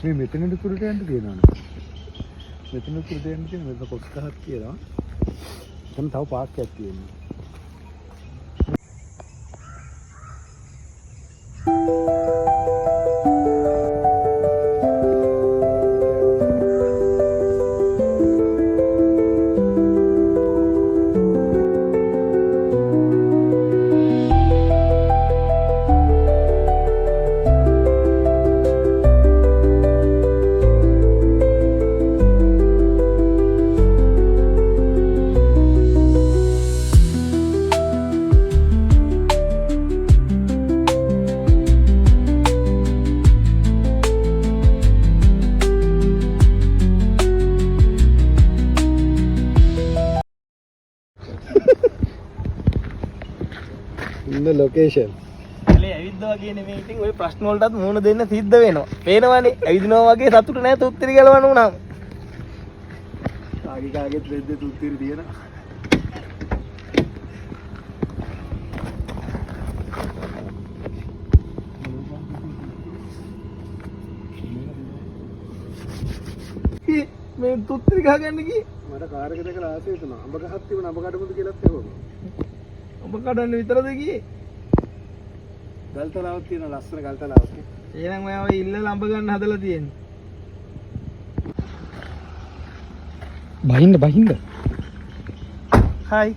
මේ මෙතන දුරට යන්න තියෙනවනේ. මෙතන දුරට යන්න තියෙන මෙතන කොස් ගහක් තියෙනවා. එතන තව පාක් එකක් තියෙනවා. ලොකේෂන් එලේ ඇවිද්දා වගේ නෙමෙයි ඉතින් ඔය ප්‍රශ්න වලටත් මුහුණ දෙන්න සිද්ධ වෙනවා. පේනවනේ ඇවිදිනවා වගේ සතුට නැහැ තුත්තිරි ගලවන්න උනාම. කාගෙත් වෙද්ද තුත්තිරි දියන. මේ තුත්තිරි ගහගන්න ගියේ මට කාර් එක දැකලා ආසෙ හිතුණා. අඹ ගහක් තිබුණා අඹ කඩමුද කියලාත් ඇහුවා. ඔබ කඩන්න විතරද ගියේ? ගල්තලාවක් තියෙන ලස්සන ගල්තලාවක්. එහෙනම් ඔයා ඔය ඉල්ලලා අඹ ගන්න හදලා තියෙන්නේ. බහින්න. හයි.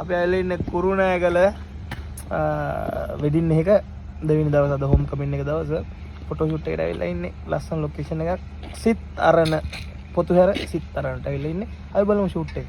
අපි ඇවිල්ලා ඉන්නේ කුරුණෑගල වෙඩින් එක දෙවෙනි දවස් අද හෝම් කමින් එක දවස ෆොටෝ ෂූට් එකට ඇවිල්ලා ඉන්නේ. ලස්සන ලොකේෂන් එකක්. සිත් අරණ පොතුහැර සිත් අරණට ඇවිල්ලා ඉන්නේ. අපි බලමු ෂූට් එක.